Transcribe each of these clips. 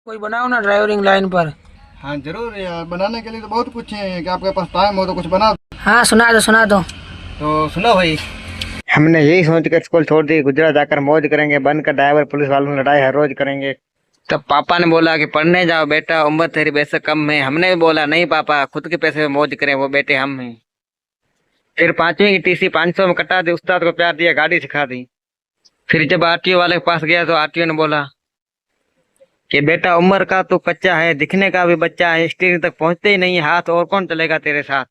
कोई बनाओ ना ड्राइवरिंग लाइन पर। हाँ जरूर यार, बनाने के लिए तो बहुत कुछ है कि आपके पास टाइम हो तो कुछ बना दो। हाँ सुना दो सुना दो। तो सुनो भाई, हमने यही सोच कर स्कूल छोड़ दी, गुजरात जाकर मौज करेंगे, बनकर ड्राइवर पुलिस वालों से लड़ाई हर रोज करेंगे। तब पापा ने बोला कि पढ़ने जाओ बेटा, उम्र तेरी वैसे कम है। हमने भी बोला नहीं पापा, खुद के पैसे में मौज करें, वो बेटे हम हैं। फिर 5वीं की टीसी 500 में कटा दी, उस्ताद को प्यार दिया, गाड़ी सिखा दी। फिर जब आरटीओ वाले के पास गया तो आरटीओ ने बोला कि बेटा उम्र का तो कच्चा है, दिखने का भी बच्चा है, स्टीयरिंग तक पहुंचते ही नहीं है हाथ, और कौन चलेगा तेरे साथ।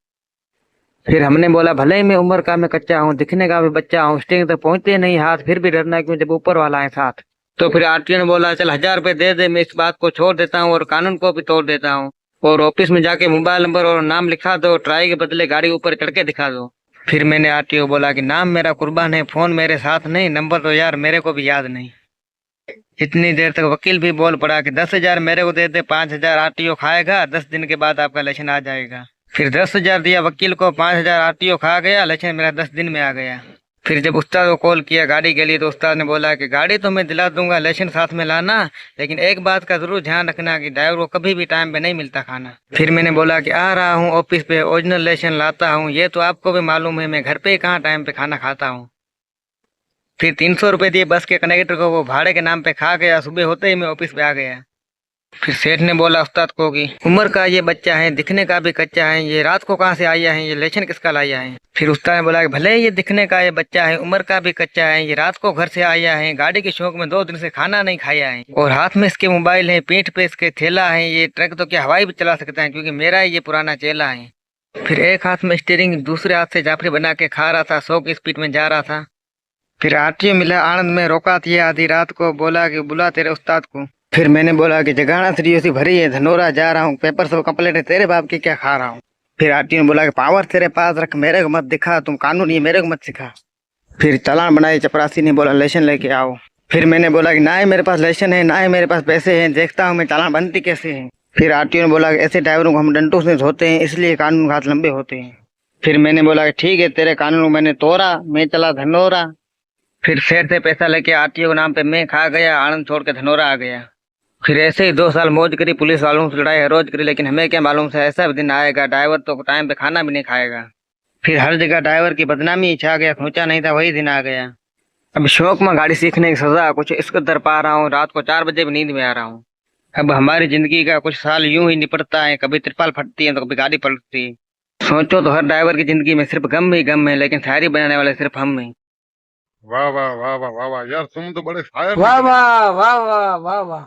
फिर हमने बोला भले ही मैं उम्र का मैं कच्चा हूँ, दिखने का भी बच्चा हूँ, स्टीयरिंग तक पहुंचते ही नहीं हाथ, फिर भी डरना क्यों जब ऊपर वाला है साथ। तो फिर आरटीओ ने बोला चल 1000 रुपये दे दे, मैं इस बात को छोड़ देता हूँ और कानून को भी तोड़ देता हूँ, और ऑफिस में जाके मोबाइल नंबर और नाम लिखा दो, ट्राई के बदले गाड़ी ऊपर चढ़ के दिखा दो। फिर मैंने आरटीओ बोला कि नाम मेरा कुर्बान है, फोन मेरे साथ नहीं, नंबर तो यार मेरे को भी याद नहीं। इतनी देर तक वकील भी बोल पड़ा कि 10,000 मेरे को दे दे, 5,000 आरटीओ खाएगा, 10 दिन के बाद आपका इलेक्शन आ जाएगा। फिर 10,000 दिया वकील को, 5,000 आरटीओ खा गया, इलेक्शन मेरा 10 दिन में आ गया। फिर जब उस्ताद को कॉल किया गाड़ी के लिए तो उस्ताद ने बोला कि गाड़ी तो मैं दिला दूंगा, इलेक्शन साथ में लाना, लेकिन एक बात का जरूर ध्यान रखना कि ड्राइवर को कभी भी टाइम पे नहीं मिलता खाना। फिर मैंने बोला कि आ रहा हूँ ऑफिस पे, ओरिजिनल इलेक्शन लाता हूँ, ये तो आपको भी मालूम है, मैं घर पे ही कहाँ टाइम पे खाना खाता हूँ। फिर 300 रुपये दिए बस के कंडक्टर को, वो भाड़े के नाम पे खा गया। सुबह होते ही मैं ऑफिस पे आ गया। फिर सेठ ने बोला उस्ताद को कि उम्र का ये बच्चा है, दिखने का भी कच्चा है, ये रात को कहाँ से आया है, ये लेशन किसका लाया है। फिर उस्ताद ने बोला कि भले ये दिखने का ये बच्चा है, उम्र का भी कच्चा है, ये रात को घर से आया है, गाड़ी के शौक में 2 दिन से खाना नहीं खाया है, और हाथ में इसके मोबाइल है, पीठ पे इसके थैला है, ये ट्रक तो क्या हवाई भी चला सकता है, क्योंकि मेरा ये पुराना चेला है। फिर एक हाथ में स्टीयरिंग, दूसरे हाथ से जाफरी बना के खा रहा था, 100 की स्पीड में जा रहा था। फिर आरटीओ मिला आनंद में, रोका था आधी रात को, बोला कि बुला तेरे उस्ताद को। फिर मैंने बोला कि जगाना सीरीओसी भरी है, धनोरा जा रहा हूँ, पेपर सब कंप्लीट है, तेरे बाप की क्या खा रहा हूँ। फिर आरटीओ ने बोला कि पावर तेरे पास रख, मेरे को मत दिखा, तुम कानून ये मेरे को मत सिखा। फिर चालान बनाई, चपरासी ने बोला लाइसेंस लेके आओ। फिर मैंने बोला कि ना ही मेरे पास लाइसेंस है, ना ही मेरे पास पैसे हैं, देखता हूँ मैं चालान बनती कैसे है। फिर आरटीओ ने बोला कि ऐसे ड्राइवरों को हम डंडों से धोते हैं, इसलिए कानून के हाथ लंबे होते हैं। फिर मैंने बोला कि ठीक है, तेरे कानून को मैंने तोड़ा, मैं चला धनोरा। फिर सेठ से पैसा लेके आरटीओ के नाम पे मैं खा गया, आनंद छोड़ के धनोरा आ गया। फिर ऐसे ही 2 साल मौज करी, पुलिस वालों से लड़ाई हर रोज करी, लेकिन हमें क्या मालूम था ऐसा भी दिन आएगा ड्राइवर तो टाइम पे खाना भी नहीं खाएगा। फिर हर जगह ड्राइवर की बदनामी छा गया, सोचा नहीं था वही दिन आ गया। अब शौक में गाड़ी सीखने की सजा कुछ इस कदर पा रहा हूँ, रात को 4 बजे भी नींद में आ रहा हूँ। अब हमारी जिंदगी का कुछ साल यूं ही निपटता है, कभी तिरपाल फटती है तो कभी गाड़ी पलटती है। सोचो तो हर ड्राइवर की जिंदगी में सिर्फ गम ही गम है, लेकिन शायरी बनाने वाले सिर्फ हम हैं। वाह वाह वाह वाह वाह वाह यार, तुम तो बड़े शायर वाह निकले। वाह वाह वाह वाह वाह।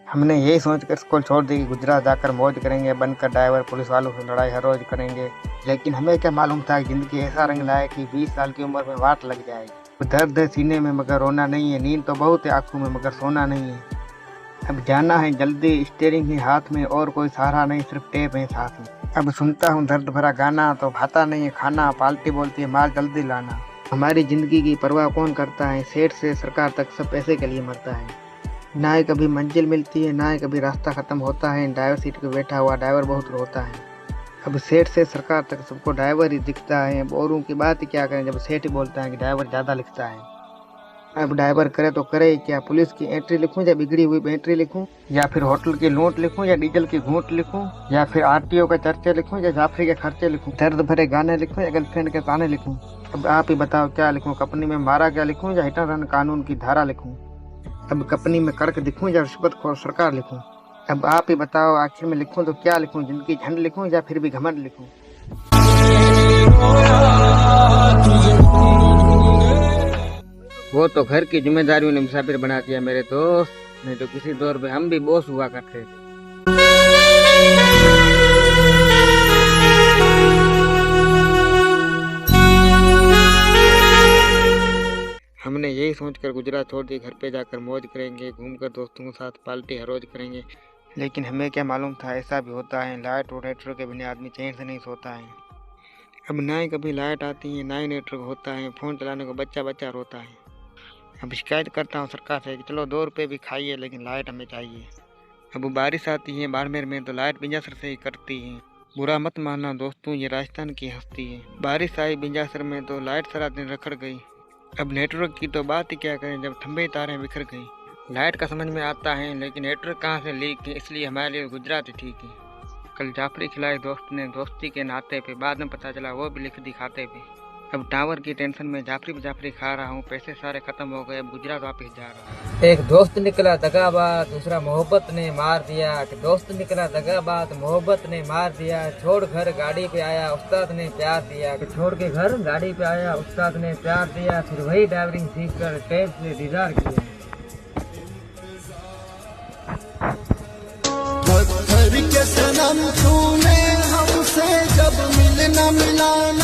हमने यही सोचकर स्कूल छोड़ दी कि गुजरात जाकर मौज करेंगे, बनकर ड्राइवर पुलिस वालों से लड़ाई हर रोज करेंगे, लेकिन हमें क्या मालूम था कि जिंदगी ऐसा रंग लाए कि 20 साल की उम्र में वाट लग जाएगी। दर्द है सीने में मगर रोना नहीं है, नींद तो बहुत है आंखों में मगर सोना नहीं है। अब जाना है जल्दी, स्टीयरिंग है हाथ में और कोई सहारा नहीं, सिर्फ टेप है साथ में। अब सुनता हूँ दर्द भरा गाना तो भाता नहीं है खाना, पाल्टी बोलती है माल जल्दी लाना। हमारी जिंदगी की परवाह कौन करता है, सेठ से सरकार तक सब पैसे के लिए मरता है। ना ही कभी मंजिल मिलती है, ना ही कभी रास्ता खत्म होता है, ड्राइवर सीट पे बैठा हुआ ड्राइवर बहुत रोता है। अब सेठ से सरकार तक सबको ड्राइवर ही दिखता है, अब औरों की बात ही क्या करें जब सेठ ही बोलता है कि ड्राइवर ज़्यादा लिखता है। अब ड्राइवर करे तो करे क्या, पुलिस की एंट्री लिखूं या बिगड़ी हुई बैटरी लिखूं, या फिर होटल की नोट लिखूं या डीजल की घूंट लिखूं, या फिर आरटीओ का चर्चे लिखूं या जाफरी के खर्चे लिखूं, दर्द भरे गाने लिखूं या गर्लफ्रेंड के ताने लिखूं। अब आप ही बताओ क्या लिखूं, कंपनी में मारा क्या लिखूं या हिट एंड रन कानून की धारा लिखूं। अब कंपनी में कड़क दिखूं या रिश्वतखोर सरकार लिखूं। अब आप ही बताओ आखिर में लिखूं तो क्या लिखूं, जिंदगी झंड लिखूं या फिर भी घमंड लिखूं। वो तो घर की जिम्मेदारियों ने मुसाफिर बना दिया मेरे दोस्त, नहीं तो किसी दौर में हम भी बॉस हुआ करते थे। हमने यही सोचकर गुजरात छोड़ दी, घर पे जाकर मौज करेंगे, घूमकर दोस्तों के साथ पार्टी हर रोज करेंगे, लेकिन हमें क्या मालूम था ऐसा भी होता है। लाइट और नेटवर्क के बिना आदमी चैन से नहीं सोता है। अब ना ही कभी लाइट आती है, ना ही नेटवर्क होता है, फ़ोन चलाने को बच्चा बच्चा रोता है। अब शिकायत करता हूँ सरकार से कि चलो 2 रुपये भी खाइए, लेकिन लाइट हमें चाहिए। अब बारिश आती है बाड़मेर में तो लाइट बिंजासर से ही कटती है। बुरा मत मानना दोस्तों, ये राजस्थान की हस्ती है। बारिश आई बिंजासर में तो लाइट सारा दिन रखड़ गई। अब नेटवर्क की तो बात ही क्या करें जब खंभे तारें बिखर गई। लाइट का समझ में आता है लेकिन नेटवर्क कहाँ से लीक है, इसलिए हमारे लिए गुजराती ठीक है। कल जाफरी खिलाई दोस्त ने दोस्ती के नाते पे, बाद में पता चला वो भी लिख दी खाते पे। अब टावर की टेंशन में जाफरी खा रहा हूँ, पैसे सारे खत्म हो गए, अब गुजरात वापस जा रहा हूँ। एक दोस्त निकला दगाबाज, दूसरा मोहब्बत ने मार दिया। दोस्त निकला दगाबाज, मोहब्बत ने मार दिया। छोड़ घर गाड़ी पे आया, उस्ताद ने प्यार दिया। छोड़ के घर गाड़ी पे आया, उस्ताद ने प्यार दिया। फिर वही ड्राइवरिंग सीख कर टेप से दीदार किया। पत्थर के सनम तूने हमसे जब मिलना मिलाना